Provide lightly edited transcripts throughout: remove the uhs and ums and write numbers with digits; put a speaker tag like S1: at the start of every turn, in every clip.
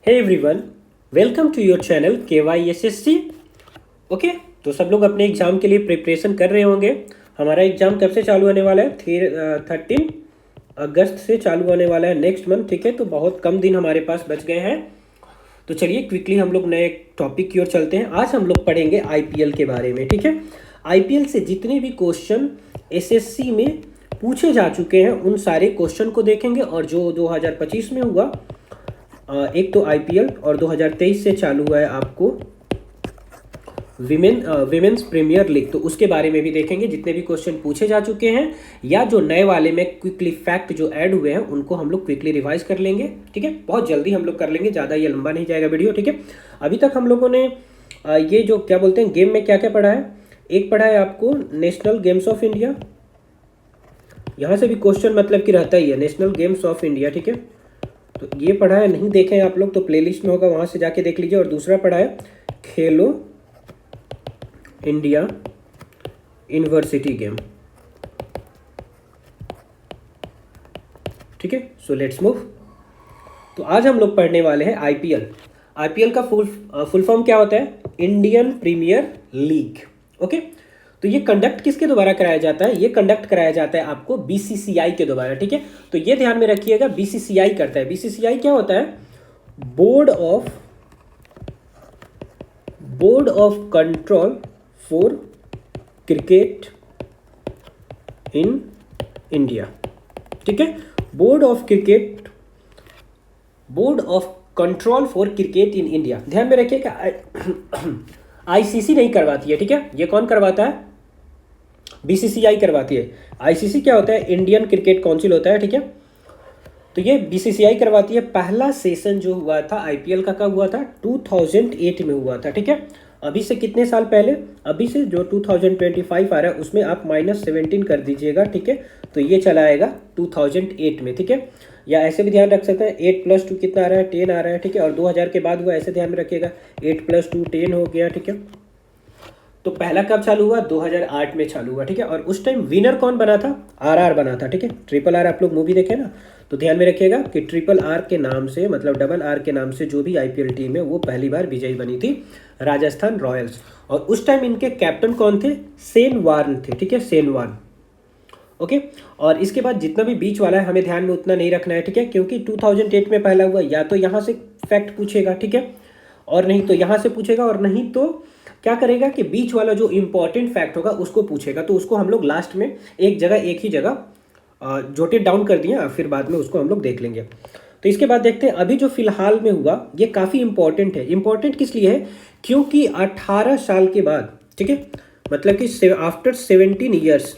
S1: Hey everyone, welcome to your channel KYSSC। Okay, तो सब लोग अपने एग्ज़ाम के लिए प्रिपरेशन कर रहे होंगे। हमारा एग्ज़ाम कब से चालू होने वाला है? 13 अगस्त से चालू होने वाला है, नेक्स्ट मंथ। ठीक है, तो बहुत कम दिन हमारे पास बच गए हैं। तो चलिए क्विकली हम लोग नए टॉपिक की ओर चलते हैं। आज हम लोग पढ़ेंगे IPL के बारे में। ठीक है, IPL से जितने भी क्वेश्चन SSC में पूछे जा चुके हैं उन सारे क्वेश्चन को देखेंगे, और जो 2025 में हुआ, एक तो IPL, और 2023 से चालू हुआ है आपको विमेंस प्रीमियर लीग, तो उसके बारे में भी देखेंगे। जितने भी क्वेश्चन पूछे जा चुके हैं या जो नए वाले में क्विकली फैक्ट जो ऐड हुए हैं उनको हम लोग क्विकली रिवाइज कर लेंगे। ठीक है, बहुत जल्दी हम लोग कर लेंगे, ज़्यादा ये लंबा नहीं जाएगा वीडियो। ठीक है, अभी तक हम लोगों ने ये जो क्या बोलते हैं गेम में क्या क्या पढ़ा है। एक पढ़ा है आपको नेशनल गेम्स ऑफ इंडिया, यहाँ से भी क्वेश्चन मतलब कि रहता ही है, नेशनल गेम्स ऑफ इंडिया। ठीक है, तो ये पढ़ा है, नहीं देखे हैं आप लोग तो प्लेलिस्ट में होगा, वहाँ से जाके देख लीजिए। और दूसरा पढ़ा है खेलो इंडिया यूनिवर्सिटी गेम। ठीक है, सो लेट्स मूव। तो आज हम लोग पढ़ने वाले हैं IPL का फुल फॉर्म क्या होता है? Indian premiere league. ओके, तो ये कंडक्ट किसके द्वारा कराया जाता है? ये कंडक्ट कराया जाता है आपको BCCI के द्वारा। ठीक है, तो ये ध्यान में रखिएगा, BCCI करता है। BCCI क्या होता है? Board of control for cricket in India. ठीक है, board of control for cricket in India. ध्यान में रखिएगा, ICC नहीं करवाती है। ठीक है, ये कौन करवाता है? BCCI करवाती है। ICC क्या होता है? इंडियन क्रिकेट काउंसिल होता है। ठीक है, तो ये BCCI करवाती है। पहला सेशन जो हुआ था IPL का कब हुआ था? 2008 में हुआ था। ठीक है, अभी से कितने साल पहले? अभी से जो 2025 आ रहा है उसमें आप -17 कर दीजिएगा। ठीक है, तो ये चला आएगा 2008 में। ठीक है, या ऐसे भी ध्यान रख सकते हैं 8 + 2 कितना आ रहा है? 10 आ रहा है। ठीक है, और 2000 के बाद हुआ, ऐसे ध्यान में रखिएगा 8 + 2 10 हो गया। ठीक है, तो पहला कब चालू हुआ? 2008 में चालू हुआ। ठीक है, और उस टाइम विनर कौन बना था? RR बना था। ठीक है, RRR आप लोग मूवी देखे ना, तो ध्यान में रखिएगा कि RRR के नाम से, मतलब RRR के नाम से जो भी IPL टीम है वो पहली बार विजयी बनी थी, राजस्थान रॉयल्स। और उस टाइम इनके कैप्टन कौन थे? शेन वॉर्न थे। ठीक है, शेन वॉर्न। ओके, और इसके बाद जितना भी बीच वाला है हमें ध्यान में उतना नहीं रखना है। ठीक है, क्योंकि 2008 में पहला हुआ, या तो यहाँ से फैक्ट पूछेगा, ठीक है, और नहीं तो यहाँ से पूछेगा, और नहीं तो क्या करेगा कि बीच वाला जो इंपॉर्टेंट फैक्ट होगा उसको पूछेगा। तो उसको हम लोग लास्ट में एक ही जगह जोटेड डाउन कर दिया, फिर बाद में उसको हम लोग देख लेंगे। तो इसके बाद देखते हैं अभी जो फिलहाल में हुआ, ये काफ़ी इंपॉर्टेंट है। इंपॉर्टेंट किस लिए है? क्योंकि 18 साल के बाद, ठीक है, मतलब कि आफ्टर 17 ईयर्स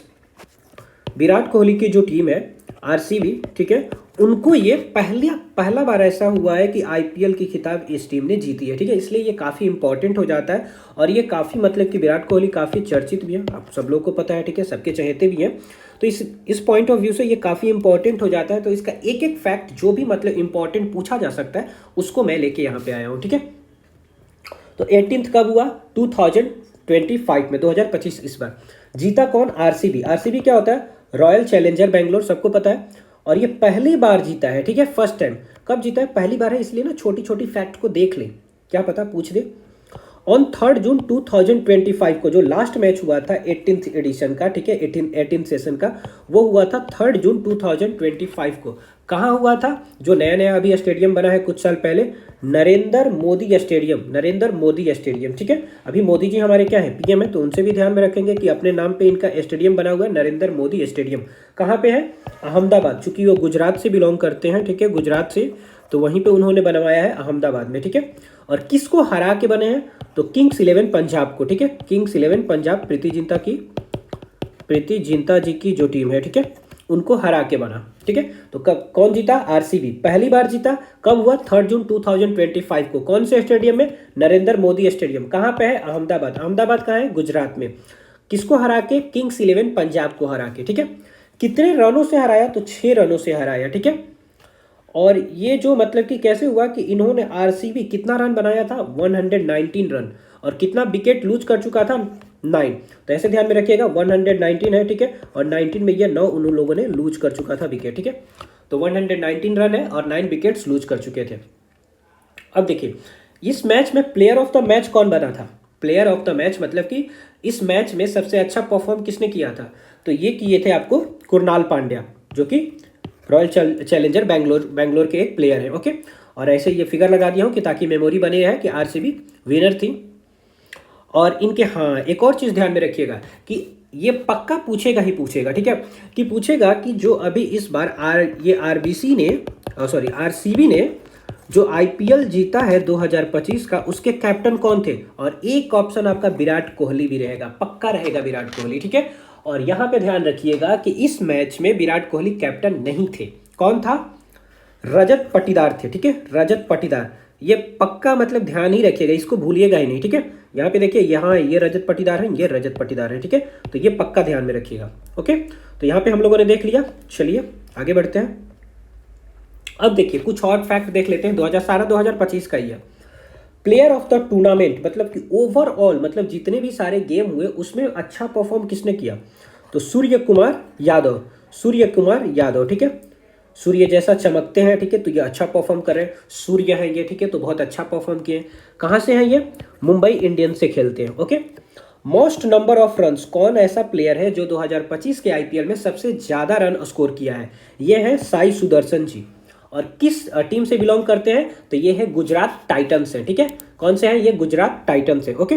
S1: विराट कोहली की जो टीम है RCB, ठीक है, उनको ये पहला बार ऐसा हुआ है कि IPL की खिताब इस टीम ने जीती है। ठीक है, इसलिए ये काफ़ी इंपॉर्टेंट हो जाता है, और ये काफ़ी मतलब कि विराट कोहली काफ़ी चर्चित भी है, आप सब लोग को पता है। ठीक है, सबके चहेते भी हैं, तो इस पॉइंट ऑफ व्यू से ये काफ़ी इंपॉर्टेंट हो जाता है। तो इसका एक एक फैक्ट जो भी मतलब इंपॉर्टेंट पूछा जा सकता है उसको मैं लेके यहाँ पे आया हूँ। ठीक है, तो 18th कब हुआ? 2025 में, 2025 इस बार। जीता कौन? RCB क्या होता है? रॉयल चैलेंजर बैंगलोर, सबको पता है। और ये पहली बार जीता है। ठीक है, फर्स्ट टाइम। कब जीता है? पहली बार है, इसलिए ना छोटी छोटी फैक्ट को देख लें, क्या पता पूछ दे। ऑन 3 जून 2025 को जो लास्ट मैच हुआ था 18th एडिशन का, ठीक है, 18th सेशन का, वो हुआ था 3 जून 2025 को। कहाँ हुआ था? जो नया नया अभी स्टेडियम बना है कुछ साल पहले, नरेंद्र मोदी स्टेडियम। ठीक है, अभी मोदी जी हमारे क्या है? PM है, तो उनसे भी ध्यान में रखेंगे कि अपने नाम पे इनका स्टेडियम बना हुआ है, नरेंद्र मोदी स्टेडियम। कहाँ पे है? अहमदाबाद, चूंकि वो गुजरात से बिलोंग करते हैं। ठीक है, गुजरात से, तो वहीं पे उन्होंने बनवाया है, अहमदाबाद में। ठीक है, और किसको हरा के बने हैं? तो किंग्स 11 पंजाब को। ठीक है, किंग्स 11 पंजाब, प्रीति जिंटा जी की जो टीम है, ठीक है, उनको हरा के बना। ठीक है, तो कब कौन जीता? RCB पहली बार जीता। कब हुआ? 3 जून 2025 को। कौन से स्टेडियम में? नरेंद्र मोदी स्टेडियम। कहाँ पे है? अहमदाबाद कहाँ है? गुजरात में। किसको हरा के? किंग्स 11 पंजाब को हरा के। ठीक है, कितने रनों से हराया? तो 6 रनों से हराया। ठीक है, और ये जो मतलब कि कैसे हुआ कि इन्होंने RCB कितना रन बनाया था? 119 रन, और कितना विकेट लूज कर चुका था? 9। तो ऐसे ध्यान में रखिएगा 119 है। ठीक है, और 19 में ये 9 उन लोगों ने लूज कर चुका था विकेट। ठीक है, तो 119 रन है और 9 विकेट्स लूज कर चुके थे। अब देखिए, इस मैच में प्लेयर ऑफ द मैच कौन बना था? प्लेयर ऑफ द मैच मतलब कि इस मैच में सबसे अच्छा परफॉर्म किसने किया था? तो ये किए थे आपको कुणाल पांड्या, जो कि रॉयल चैलेंजर बैंगलोर के एक प्लेयर हैं। ओके, और ऐसे ये फिगर लगा दिया हूँ कि ताकि मेमोरी बनी रहे कि आरसीबी विनर थी। और इनके, हाँ, एक और चीज़ ध्यान में रखिएगा कि ये पक्का पूछेगा ही पूछेगा, ठीक है, कि पूछेगा कि जो अभी इस बार आरबीसी ने, सॉरी, आरसीबी ने जो आईपीएल जीता है 2025 का, उसके कैप्टन कौन थे? और एक ऑप्शन आपका विराट कोहली भी रहेगा, पक्का रहेगा विराट कोहली, ठीक है। और यहाँ पे ध्यान रखिएगा कि इस मैच में विराट कोहली कैप्टन नहीं थे। कौन था? रजत पाटीदार थे, ठीक है, रजत पाटीदार। ये पक्का मतलब ध्यान ही रखिएगा, इसको भूलिएगा ही नहीं, ठीक है। यहाँ पे देखिए, यहाँ ये रजत पाटीदार है, ये रजत पाटीदार है, ठीक है, तो ये पक्का ध्यान में रखिएगा। ओके, तो यहाँ पे हम लोगों ने देख लिया। चलिए आगे बढ़ते हैं। अब देखिए कुछ और फैक्ट देख लेते हैं 2025 का ही है। प्लेयर ऑफ द टूर्नामेंट मतलब कि ओवरऑल, मतलब जितने भी सारे गेम हुए उसमें अच्छा परफॉर्म किसने किया? तो सूर्य कुमार यादव, ठीक है, सूर्य जैसा चमकते हैं, ठीक है, तो ये अच्छा परफॉर्म कर रहे हैं। सूर्य है ये, ठीक है, तो बहुत अच्छा परफॉर्म किए। कहाँ से हैं ये? मुंबई इंडियंस से खेलते हैं। Okay, most number of runs, कौन ऐसा प्लेयर है जो 2025 के आईपीएल में सबसे ज़्यादा रन स्कोर किया है? ये है साई सुदर्शन जी। और किस टीम से बिलोंग करते हैं? तो ये है गुजरात टाइटंस है, ठीक है। कौन से हैं ये? गुजरात टाइटंस है। ओके,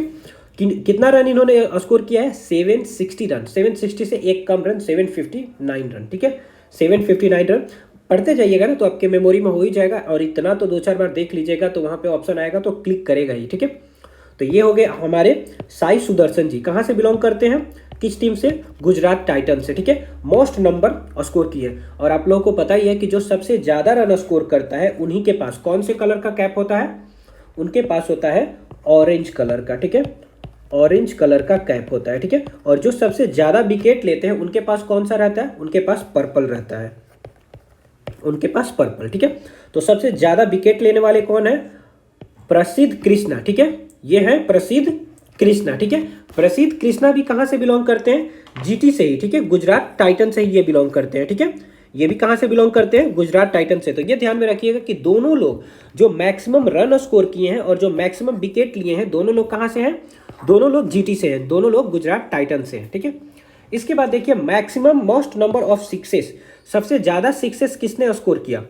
S1: कितना रन इन्होंने स्कोर किया है? 760 रन। 760 से एक कम रन, 759 रन, ठीक है, 759 रन। पढ़ते जाइएगा ना तो आपके मेमोरी में हो ही जाएगा, और इतना तो 2-4 बार देख लीजिएगा तो वहाँ पे ऑप्शन आएगा तो क्लिक करेगा ही, ठीक है। तो ये हो गए हमारे साई सुदर्शन जी। कहाँ से बिलोंग करते हैं? किस टीम से? गुजरात टाइटन से, ठीक है। मोस्ट नंबर स्कोर किए। और आप लोगों को पता ही है कि जो सबसे ज़्यादा रन स्कोर करता है उन्हीं के पास कौन से कलर का कैप होता है? उनके पास होता है ऑरेंज कलर का, ठीक है, ऑरेंज कलर का कैप होता है, ठीक है। और जो सबसे ज़्यादा विकेट लेते हैं उनके पास कौन सा रहता है? उनके पास पर्पल रहता है, उनके पास पर्पल, ठीक है। तो सबसे ज़्यादा विकेट लेने वाले कौन है? प्रसिद्ध कृष्णा, ठीक है, ये है प्रसिद्ध कृष्णा, ठीक है। प्रसिद्ध कृष्णा भी कहाँ से बिलोंग करते हैं? जीटी से ही, ठीक है, गुजरात टाइटन से ही ये बिलोंग करते हैं, ठीक है। ये भी कहाँ से बिलोंग करते हैं? गुजरात टाइटन से। तो ये ध्यान में रखिएगा कि दोनों लोग जो मैक्सिमम रन स्कोर किए हैं और जो मैक्सिमम विकेट लिए हैं, दोनों लोग कहाँ से हैं? दोनों लोग जीटी से हैं, दोनों लोग गुजरात टाइटन से हैं, ठीक है। इसके बाद देखिए maximum most number of sixes, सबसे ज़्यादा सिक्सेस किसने स्कोर किया?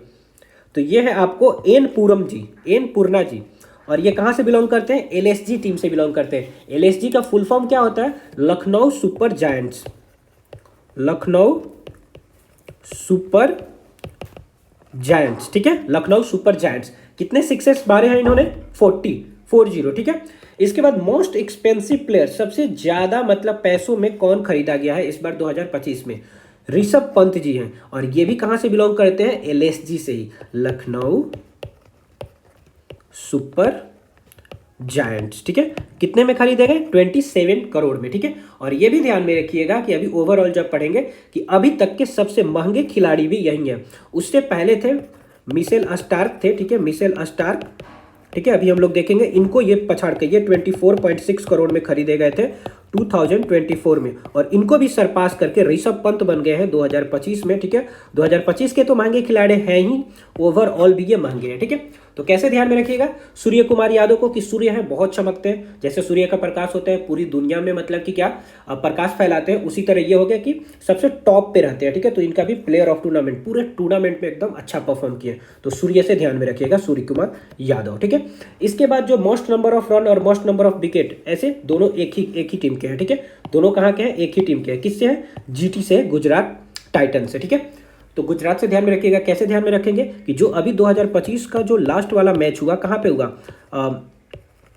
S1: तो ये है आपको एन पूर्णा जी। और ये कहाँ से बिलोंग करते हैं? एलएसजी टीम से बिलोंग करते हैं। एलएसजी का फुल फॉर्म क्या होता है? Lucknow super giants, Lucknow super giants, ठीक है, लखनऊ सुपर जायंट्स। कितने सिक्सेस मारे हैं इन्होंने? 40, ठीक है। इसके बाद मोस्ट एक्सपेंसिव प्लेयर, सबसे ज़्यादा मतलब पैसों में कौन खरीदा गया है इस बार 2025 में? ऋषभ पंत जी हैं। और ये भी कहाँ से बिलोंग करते हैं? एलएसजी से ही, लखनऊ सुपर जायंट्स, ठीक है। कितने में खरीदे गए? 27 करोड़ में, ठीक है। और ये भी ध्यान में रखिएगा कि अभी ओवरऑल जब पढ़ेंगे कि अभी तक के सबसे महंगे खिलाड़ी भी यही हैं। उससे पहले थे मिशेल स्टार्क थे, ठीक है, मिशेल स्टार्क, ठीक है। अभी हम लोग देखेंगे इनको, ये पछाड़ के ये 24.6 करोड़ में खरीदे गए थे 2024 में। और इनको भी सरपास करके ऋषभ पंत बन गए हैं 2025 में, ठीक है। 2025 के तो महंगे खिलाड़ी हैं ही, ओवरऑल भी ये महंगे हैं, ठीक है। तो कैसे ध्यान में रखिएगा? सूर्य कुमार यादव को, कि सूर्य हैं बहुत चमकते हैं, जैसे सूर्य का प्रकाश होता है पूरी दुनिया में, मतलब कि क्या प्रकाश फैलाते हैं, उसी तरह ये हो गया कि सबसे टॉप पे रहते हैं, ठीक है। तो इनका भी प्लेयर ऑफ टूर्नामेंट, पूरे टूर्नामेंट में एकदम अच्छा परफॉर्म किए, तो सूर्य से ध्यान में रखिएगा, सूर्य कुमार यादव, ठीक है। इसके बाद जो मोस्ट नंबर ऑफ रन और मोस्ट नंबर ऑफ विकेट, ऐसे दोनों एक ही टीम के हैं, ठीक है। दोनों कहाँ के हैं? एक ही टीम के हैं। किससे हैं? जीटी से, गुजरात टाइटन से, ठीक है। तो गुजरात से ध्यान में रखिएगा। कैसे ध्यान में रखेंगे? कि जो अभी 2025 का जो लास्ट वाला मैच हुआ, कहाँ पे हुआ?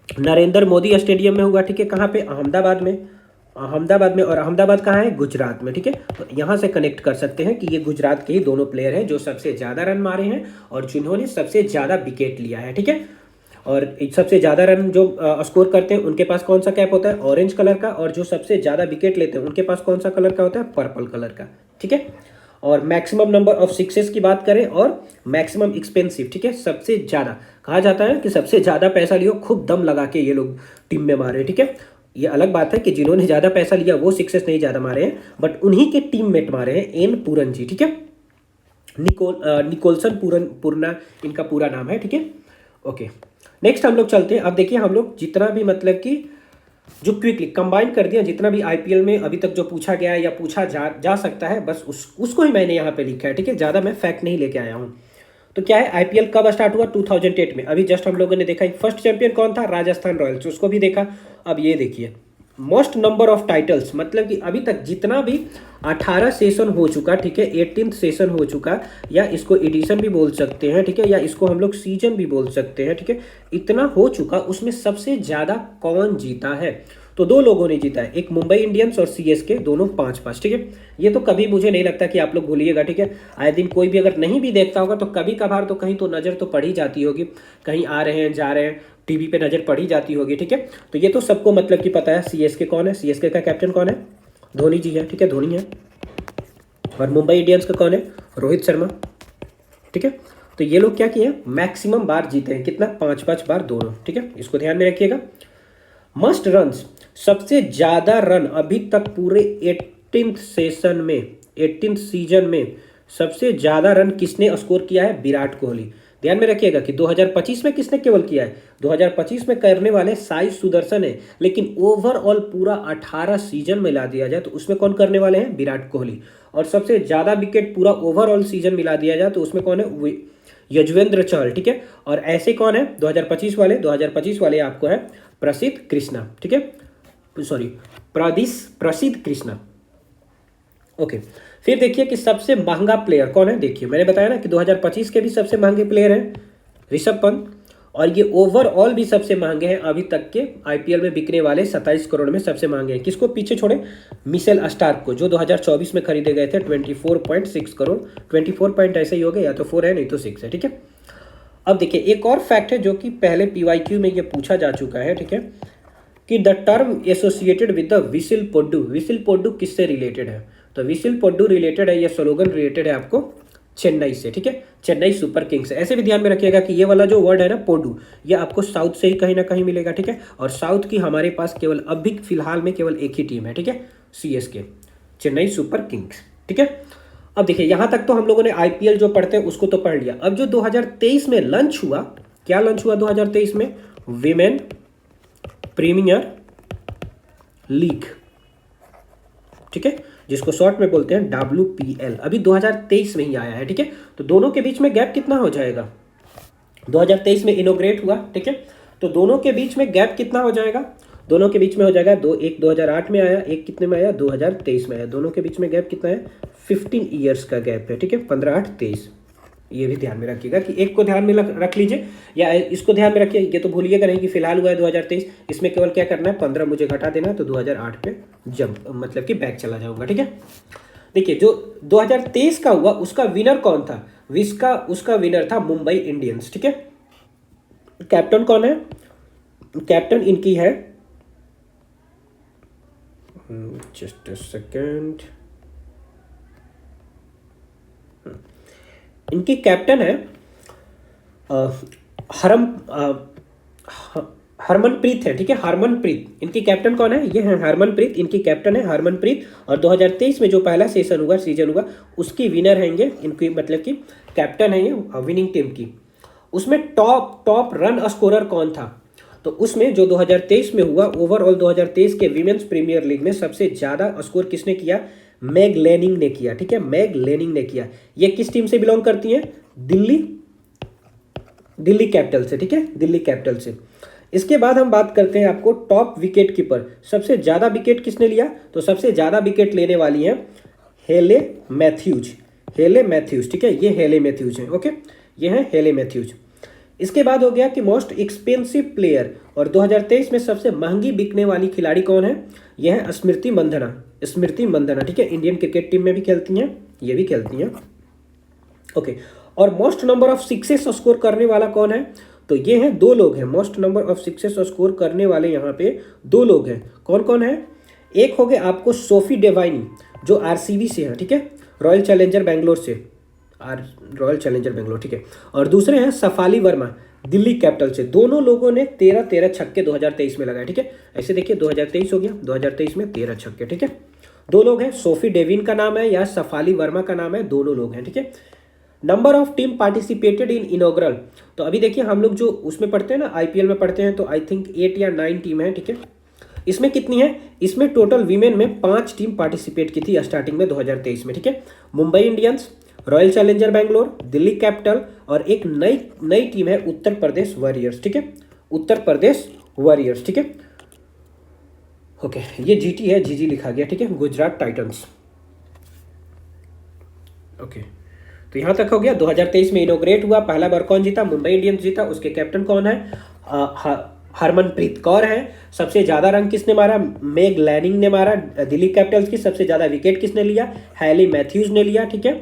S1: नरेंद्र मोदी स्टेडियम में हुआ, ठीक है। कहाँ पे? अहमदाबाद में, और अहमदाबाद कहाँ है? गुजरात में, ठीक है। तो यहाँ से कनेक्ट कर सकते हैं कि ये गुजरात के ही दोनों प्लेयर हैं जो सबसे ज़्यादा रन मारे हैं और जिन्होंने सबसे ज़्यादा विकेट लिया है, ठीक है। और सबसे ज़्यादा रन जो स्कोर करते हैं उनके पास कौन सा कैप होता है? ऑरेंज कलर का। और जो सबसे ज़्यादा विकेट लेते हैं उनके पास कौन सा कलर का होता है? पर्पल कलर का, ठीक है। और मैक्सिमम नंबर ऑफ सिक्सेस की बात करें और मैक्सिमम एक्सपेंसिव, ठीक है, सबसे ज़्यादा कहा जाता है कि सबसे ज़्यादा पैसा लियो, खूब दम लगा के ये लोग टीम में मारे, ठीक है। ये अलग बात है कि जिन्होंने ज़्यादा पैसा लिया वो सिक्सेस नहीं ज़्यादा मारे हैं, बट उन्हीं के टीममेट मारे हैं। एन पूरन जी, ठीक है, निकोलसन पूरना इनका पूरा नाम है, ठीक है। ओके, नेक्स्ट हम लोग चलते हैं। अब देखिए हम लोग जितना भी मतलब कि जो क्विकली कंबाइन कर दिया, जितना भी आईपीएल में अभी तक जो पूछा गया है या पूछा जा सकता है, बस उसको ही मैंने यहाँ पे लिखा है, ठीक है। ज़्यादा मैं फैक्ट नहीं लेके आया हूँ। तो क्या है, आईपीएल कब स्टार्ट हुआ? 2008 में। अभी जस्ट हम लोगों ने देखा फर्स्ट चैंपियन कौन था? राजस्थान रॉयल्स, उसको भी देखा। अब ये देखिए मोस्ट नंबर ऑफ टाइटल्स, मतलब कि अभी तक जितना भी 18 सेशन हो चुका, ठीक है, 18th सेशन हो चुका, या इसको एडिशन भी बोल सकते हैं, ठीक है, या इसको हम लोग सीजन भी बोल सकते हैं, ठीक है। इतना हो चुका, उसमें सबसे ज़्यादा कौन जीता है? तो दो लोगों ने जीता है, एक मुंबई इंडियंस और सीएसके, दोनों 5-5, ठीक है। ये तो कभी मुझे नहीं लगता कि आप लोग भूलिएगा, ठीक है। आए दिन कोई भी अगर नहीं भी देखता होगा तो कभी कभार तो कहीं तो नज़र तो पड़ ही जाती होगी, कहीं आ रहे हैं जा रहे हैं टीवी पे नज़र पड़ ही जाती होगी, ठीक है। तो ये तो सबको मतलब कि पता है। सीएसके कौन है? सीएसके का कैप्टन कौन है? धोनी जी है, ठीक है, धोनी है। और मुंबई इंडियंस का कौन है? रोहित शर्मा, ठीक है। तो ये लोग क्या किए, मैक्सिमम बार जीते हैं, कितना? 5-5 बार दोनों, ठीक है, इसको ध्यान में रखिएगा। मस्ट रन्स, सबसे ज्यादा रन अभी तक पूरे 18th सेशन में, 18th सीजन में सबसे ज्यादा रन किसने स्कोर किया है? विराट कोहली। ध्यान में रखिएगा कि 2025 में किसने केवल किया है? 2025 में करने वाले साई सुदर्शन है, लेकिन ओवरऑल पूरा 18 सीजन मिला दिया जाए तो उसमें कौन करने वाले हैं? विराट कोहली। और सबसे ज्यादा विकेट पूरा ओवरऑल सीजन मिला दिया जाए तो उसमें कौन है? यजुवेंद्र चहल, ठीक है। और ऐसे कौन है 2025 वाले? 2025 वाले आपको है प्रसिद्ध कृष्णा, ठीक है, सॉरी प्रसिद्ध कृष्णा। ओके, फिर देखिए कि सबसे महंगा प्लेयर कौन है। देखिए मैंने बताया ना कि 2025 के भी सबसे महंगे प्लेयर हैं ऋषभ पंत, और ये ओवरऑल भी सबसे महंगे हैं अभी तक के आईपीएल में बिकने वाले 27 करोड़ में सबसे महंगे हैं। किसको पीछे छोड़े? मिशेल स्टार्क को, जो 2024 में खरीदे गए थे 24.6 करोड़। 24 पॉइंट ऐसे ही हो गए, या तो 4 है नहीं तो 6 है, ठीक है। अब देखिए एक और फैक्ट है जो कि पहले पीवाईक्यू में ये पूछा जा चुका है, ठीक है, कि the term associated with the whistle पोड्डू, विसिल पोड्डू किससे रिलेटेड है? तो विसिल पोड्डू रिलेटेड है, ये स्लोगन रिलेटेड है आपको चेन्नई से, ठीक है, चेन्नई सुपर किंग्स से। ऐसे भी ध्यान में रखिएगा कि ये वाला जो वर्ड है ना पोड्डू, ये आपको साउथ से ही कहीं ना कहीं मिलेगा, ठीक है। और साउथ की हमारे पास केवल अभी फिलहाल में केवल एक ही टीम है, ठीक है, सीएसके, चेन्नई सुपर किंग्स, ठीक है। अब देखिए यहां तक तो हम लोगों ने आईपीएल जो पढ़ते हैं उसको तो पढ़ लिया। अब जो 2023 में लंच हुआ, क्या लंच हुआ 2023 में? विमेन प्रीमियर लीग, ठीक है, जिसको शॉर्ट में बोलते हैं WPL, अभी 2023 में ही आया है, ठीक है। तो दोनों के बीच में गैप कितना हो जाएगा? 2023 में इनोग्रेट हुआ, ठीक है, तो दोनों के बीच में गैप कितना हो जाएगा? दोनों के बीच में हो जाएगा एक 2008 में आया, एक कितने में आया? 2023 में आया। दोनों के बीच में गैप कितना है? 15 ईयर्स का गैप है, ठीक है, 15, 8, 23। ये भी ध्यान में रखिएगा कि एक को ध्यान में रख लीजिए, या इसको ध्यान में रखिए। ये तो भूलिएगा नहीं कि फिलहाल हुआ है 2023, इसमें केवल क्या करना है? 15 मुझे घटा देना, तो 2008 पे जंप मतलब कि बैक चला जाऊंगा, ठीक है। देखिए जो 2023 का हुआ उसका विनर कौन था? उसका विनर था मुंबई इंडियंस, ठीक है। कैप्टन कौन है? कैप्टन इनकी है, जस्ट अ सेकेंड, इनकी कैप्टन है हरमनप्रीत है, ठीक है, हरमनप्रीत। इनकी कैप्टन कौन है? ये है हरमनप्रीत, इनकी कैप्टन है हरमनप्रीत। और 2023 में जो पहला सीजन हुआ उसकी विनर हैंगे इनकी, मतलब कि कैप्टन है ये विनिंग टीम की। उसमें टॉप रन स्कोरर कौन था? तो उसमें जो 2023 में हुआ, ओवरऑल 2023 के विमेंस प्रीमियर लीग में सबसे ज़्यादा स्कोर किसने किया? मैग लेनिंग ने किया, ठीक है, मैग लेनिंग ने किया। ये किस टीम से बिलोंग करती है? दिल्ली कैपिटल से, ठीक है, दिल्ली कैपिटल से। इसके बाद हम बात करते हैं आपको टॉप विकेट कीपर, सबसे ज़्यादा विकेट किसने लिया? तो सबसे ज़्यादा विकेट लेने वाली है हेले मैथ्यूज, ठीक है, ये हेले मैथ्यूज है, ओके, ये है हेले मैथ्यूज। इसके बाद हो गया कि मोस्ट एक्सपेंसिव प्लेयर, और 2023 में सबसे महंगी बिकने वाली खिलाड़ी कौन है? यह है स्मृति मंधाना, ठीक है, इंडियन क्रिकेट टीम में भी खेलती हैं, ये भी खेलती हैं, ओके। और most number of sixes score करने वाला कौन है? तो ये हैं दो लोग हैं, most number of sixes score करने वाले यहाँ पे दो लोग हैं। कौन कौन है? एक हो गए आपको सोफी डेवाइनी, जो आरसीबी से है, ठीक है, रॉयल चैलेंजर बेंगलोर से, ठीक है। और दूसरे हैं सफाली वर्मा, दिल्ली कैपिटल से। दोनों लोगों ने 13 छक्के 2023 में लगाए, ठीक है। ऐसे देखिए 2023 हो गया, 2023 में 13 छक्के, ठीक है। दो लोग हैं, सोफी डेविन का नाम है या सफाली वर्मा का नाम है, दोनों लोग हैं, ठीक है। Number of team participated in inaugural, तो अभी देखिए हम लोग जो उसमें पढ़ते हैं ना, आईपीएल में पढ़ते हैं, तो आई थिंक 8 या 9 टीम है, ठीक है। इसमें कितनी है, इसमें टोटल वीमेन में 5 टीम पार्टिसिपेट की थी स्टार्टिंग में 2023 में, ठीक है। Mumbai Indians, royal challenger Bangalore, Delhi capital और एक नई टीम है उत्तर प्रदेश वॉरियर्स, ठीक है, उत्तर प्रदेश वॉरियर्स, ठीक है। ओके, ये जीटी है, जीजी लिखा गया, ठीक है, गुजरात टाइटंस। ओके, तो यहाँ तक हो गया। 2023 में इनोग्रेट हुआ, पहला बार कौन जीता, मुंबई इंडियंस जीता, उसके कैप्टन कौन है, हरमनप्रीत कौर है। सबसे ज्यादा रन किसने मारा, मेग लैनिंग ने मारा। दिल्ली कैपिटल्स की सबसे ज्यादा विकेट किसने लिया, हैली मैथ्यूज ने लिया, ठीक है।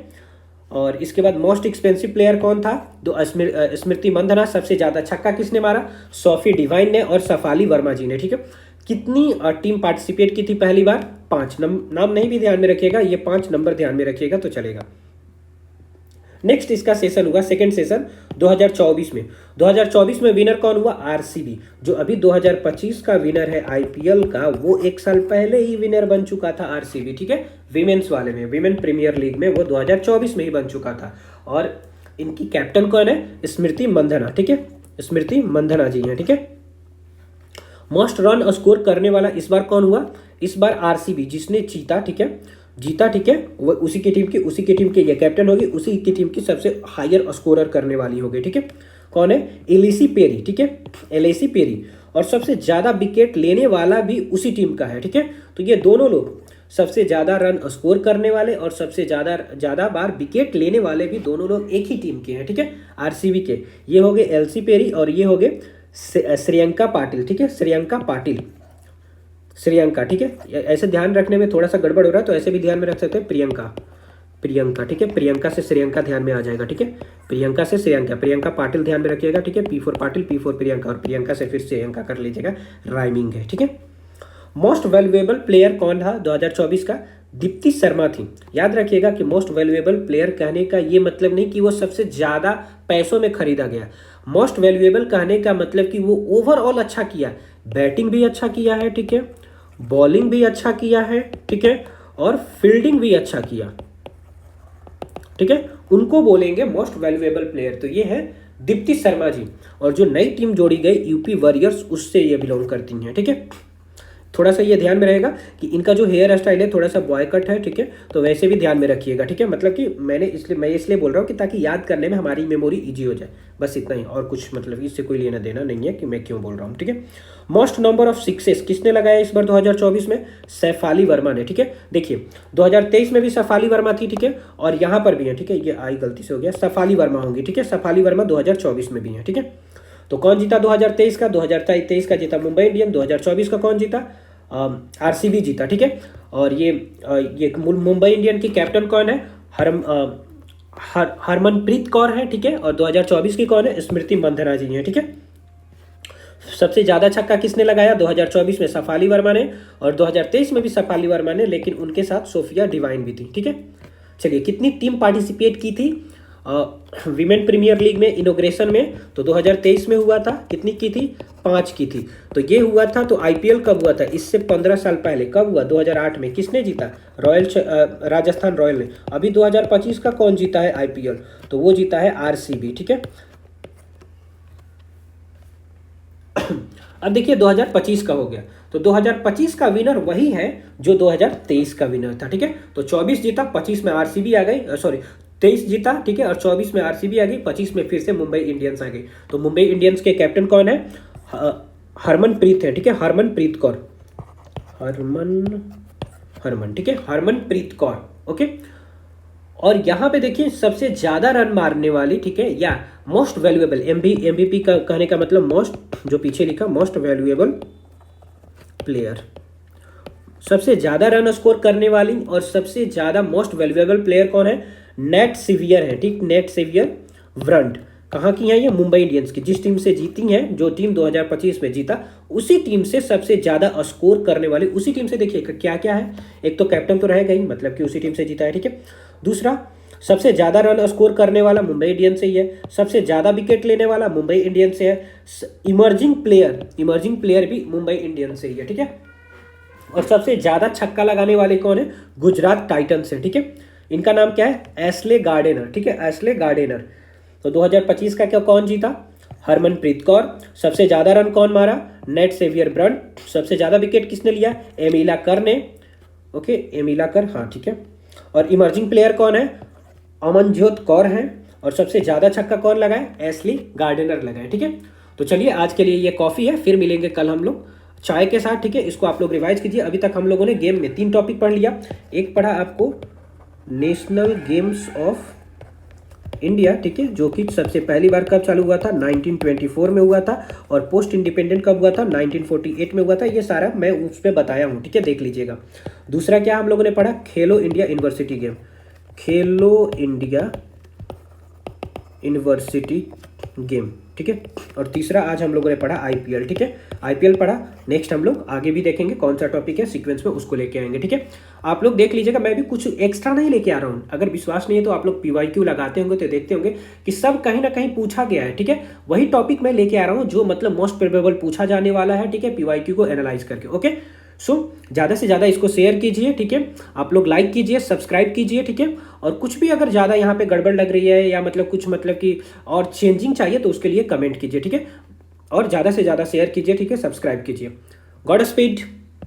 S1: और इसके बाद मोस्ट एक्सपेंसिव प्लेयर कौन था, स्मृति मंधना। सबसे ज्यादा छक्का किसने मारा, सोफी डिवाइन ने और सफाली वर्मा जी ने, ठीक है। कितनी टीम पार्टिसिपेट की थी पहली बार, 5। नाम नहीं भी ध्यान में रखिएगा, ये 5 नंबर ध्यान में रखिएगा तो चलेगा। नेक्स्ट इसका सेशन हुआ सेकंड सेशन 2024 में। 2024 में विनर कौन हुआ, आरसीबी। जो अभी 2025 का विनर है आईपीएल का, वो 1 साल पहले ही विनर बन चुका था आरसीबी, ठीक है। विमेन्स वाले में, विमेन प्रीमियर लीग में वो 2024 में ही बन चुका था। और इनकी कैप्टन कौन है, स्मृति मंधना, ठीक है, स्मृति मंधना जी हैं, ठीक है। मोस्ट रन स्कोर करने वाला इस बार कौन हुआ, इस बार आरसीबी, जिसने जीता, ठीक है, जीता, ठीक है। वो उसी की टीम की ये कैप्टन होगी, उसी की टीम की सबसे हायर स्कोरर करने वाली होगी, ठीक है। कौन है, एलिसी पेरी, ठीक है, एलिसी पेरी। और सबसे ज्यादा विकेट लेने वाला भी उसी टीम का है, ठीक है। तो ये दोनों लोग सबसे ज्यादा रन स्कोर करने वाले और सबसे ज्यादा बार विकेट लेने वाले भी दोनों लोग एक ही टीम के हैं, ठीक है, आरसीबी के। ये हो गए एलसी पेरी और ये हो गए श्रेयंका पाटिल, ठीक है, श्रेयंका पाटिल, श्रेयंका, ठीक है। ऐसे ध्यान रखने में थोड़ा सा गड़बड़ हो रहा है तो ऐसे भी ध्यान में रख सकते हैं, प्रियंका, ठीक है। प्रियंका से श्रेयंका ध्यान में आ जाएगा, ठीक है। प्रियंका से श्रेयंका, प्रियंका पाटिल ध्यान में रखिएगा, ठीक है। P4 पाटिल, P4 प्रियंका और प्रियंका से फिर श्रेयंका कर लीजिएगा, राइमिंग है, ठीक है। मोस्ट वैल्यूएबल प्लेयर कौन था 2024 का, दीप्ति शर्मा थी। याद रखिएगा कि मोस्ट वैल्यूएबल प्लेयर कहने का ये मतलब नहीं कि वो सबसे ज्यादा पैसों में खरीदा गया। मोस्ट वैल्यूएबल कहने का मतलब कि वो ओवरऑल अच्छा किया, बैटिंग भी अच्छा किया है, ठीक है, बॉलिंग भी अच्छा किया है, ठीक है, और फील्डिंग भी अच्छा किया, ठीक है, उनको बोलेंगे मोस्ट वैल्यूएबल प्लेयर। तो ये है दीप्ति शर्मा जी। और जो नई टीम जोड़ी गई यूपी वॉरियर्स, उससे ये बिलोंग करती हैं, ठीक है। थोड़ा सा ये ध्यान में रहेगा कि इनका जो हेयर स्टाइल है थोड़ा सा बॉय कट है, ठीक है, तो वैसे भी ध्यान में रखिएगा, ठीक है। मतलब कि मैं इसलिए बोल रहा हूँ कि ताकि याद करने में हमारी मेमोरी इजी हो जाए, बस इतना ही, और कुछ मतलब इससे कोई लेना देना नहीं है कि मैं क्यों बोल रहा हूँ, ठीक है। मोस्ट नंबर ऑफ सिक्सेस किसने लगाया इस बार 2024 में, सैफाली वर्मा ने, ठीक है। देखिए 2023 में भी सैफाली वर्मा थी, ठीक है, और यहाँ पर भी है, ठीक है, ये आई गलती से हो गया, सैफाली वर्मा होंगी, ठीक है, सैफाली वर्मा 2024 में भी है, ठीक है। तो कौन जीता 2023 का, 2023 का जीता मुंबई इंडियन, 2024 का कौन जीता, आरसीबी जीता, ठीक है। और ये मुंबई इंडियन की कैप्टन कौन है, हरमनप्रीत कौर है, ठीक है। और 2024 की कौन है, स्मृति मंधना जी हैं, ठीक है। सबसे ज्यादा छक्का किसने लगाया 2024 में, सफाली वर्मा ने, और 2023 में भी सफाली वर्मा ने, लेकिन उनके साथ सोफिया डिवाइन भी थी, ठीक है। चलिए, कितनी टीम पार्टिसिपेट की थी विमेन प्रीमियर लीग में इनोग्रेशन में, तो 2023 में हुआ था, कितनी की थी, 5 की थी। तो ये हुआ था, तो आईपीएल कब हुआ था, इससे 15 साल पहले, कब हुआ, 2008 में। किसने जीता, राजस्थान रॉयल ने। अभी 2025 का कौन जीता है आईपीएल, तो वो जीता है आरसीबी, ठीक है। अब देखिए 2025 का हो गया, तो 2025 का विनर वही है जो 2023 का विनर था, ठीक है। तो 24 जीता, 25 में आरसीबी आ गई, सॉरी 23 जीता, ठीक है, और 24 में आरसीबी आ गई, 25 में फिर से मुंबई इंडियंस आ गई। तो मुंबई इंडियंस के कैप्टन कौन है, हरमनप्रीत है, ठीक है, हरमनप्रीत कौर, हरमन, ठीक है, हरमनप्रीत कौर, ओके। और यहाँ पे देखिए सबसे ज्यादा रन मारने वाली, ठीक है, या मोस्ट वैल्यूएबल, एमवीपी का कहने का मतलब मोस्ट, जो पीछे लिखा मोस्ट वैल्यूएबल प्लेयर, सबसे ज्यादा रन स्कोर करने वाली और सबसे ज्यादा मोस्ट वैल्यूएबल प्लेयर कौन है, नेट सेवियर है, ठीक, नेट सेवियर व्रंट। कहाँ की है ये, मुंबई इंडियंस की, जिस टीम से जीती हैं, जो टीम 2025 में जीता, उसी टीम से सबसे ज्यादा स्कोर करने वाली, उसी टीम से। देखिए क्या क्या है, एक तो कैप्टन तो रहेगा ही, मतलब कि उसी टीम से जीता है, ठीक है। दूसरा, सबसे ज्यादा रन स्कोर करने वाला मुंबई इंडियंस से ही है, सबसे ज्यादा विकेट लेने वाला मुंबई इंडियंस से है, इमर्जिंग प्लेयर भी मुंबई इंडियंस से ही है, ठीक है। और सबसे ज्यादा छक्का लगाने वाले कौन है, गुजरात टाइटंस है, ठीक है। इनका नाम क्या है? एशले गार्डनर, ठीक है, एशले गार्डनर। तो 2025 का क्या कौन जीता? हरमनप्रीत कौर। सबसे ज़्यादा रन कौन मारा? Nat Sciver Brunt. सबसे ज़्यादा विकेट किसने लिया? एमिला कर ने, ओके, एमिला कर, हाँ ठीक है। और इमर्जिंग प्लेयर कौन है? अमनजोत कौर हैं। और सबसे ज़्यादा छक्का कौन लगाए? एशली गार्डनर लगाए, ठीक है। तो चलिए आज के लिए ये कॉफ़ी है, फिर मिलेंगे कल हम लोग चाय के साथ, ठीक है। इसको आप लोग रिवाइज कीजिए। अभी तक हम लोगों ने गेम में 3 टॉपिक पढ़ लिया। एक पढ़ा आपको नेशनल गेम्स ऑफ इंडिया, ठीक है, जो कि सबसे पहली बार कब चालू हुआ था? 1924 में हुआ था। और पोस्ट इंडिपेंडेंट कब हुआ था? 1948 में हुआ था। ये सारा मैं उस पर बताया हूँ, ठीक है, देख लीजिएगा। दूसरा क्या हम लोगों ने पढ़ा? खेलो इंडिया यूनिवर्सिटी गेम, खेलो इंडिया यूनिवर्सिटी गेम, ठीक है। और तीसरा आज हम लोगों ने पढ़ा आईपीएल, ठीक है, आईपीएल पढ़ा। नेक्स्ट हम लोग आगे भी देखेंगे कौन सा टॉपिक है सीक्वेंस में, उसको लेके आएंगे, ठीक है। आप लोग देख लीजिएगा, मैं भी कुछ एक्स्ट्रा नहीं लेके आ रहा हूँ। अगर विश्वास नहीं है तो आप लोग पीवाईक्यू लगाते होंगे तो देखते होंगे कि सब कहीं ना कहीं पूछा गया है, ठीक है। वही टॉपिक मैं लेके आ रहा हूँ जो मतलब मोस्ट प्रोबेबल पूछा जाने वाला है, ठीक है, पीवाईक्यू को एनालाइज करके, ओके। सो ज़्यादा से ज़्यादा इसको शेयर कीजिए, ठीक है। आप लोग लाइक कीजिए, सब्सक्राइब कीजिए, ठीक है। और कुछ भी अगर ज़्यादा यहाँ पे गड़बड़ लग रही है या मतलब कुछ मतलब कि और चेंजिंग चाहिए तो उसके लिए कमेंट कीजिए, ठीक है। और ज़्यादा से ज़्यादा शेयर कीजिए, ठीक है, सब्सक्राइब कीजिए। God speed.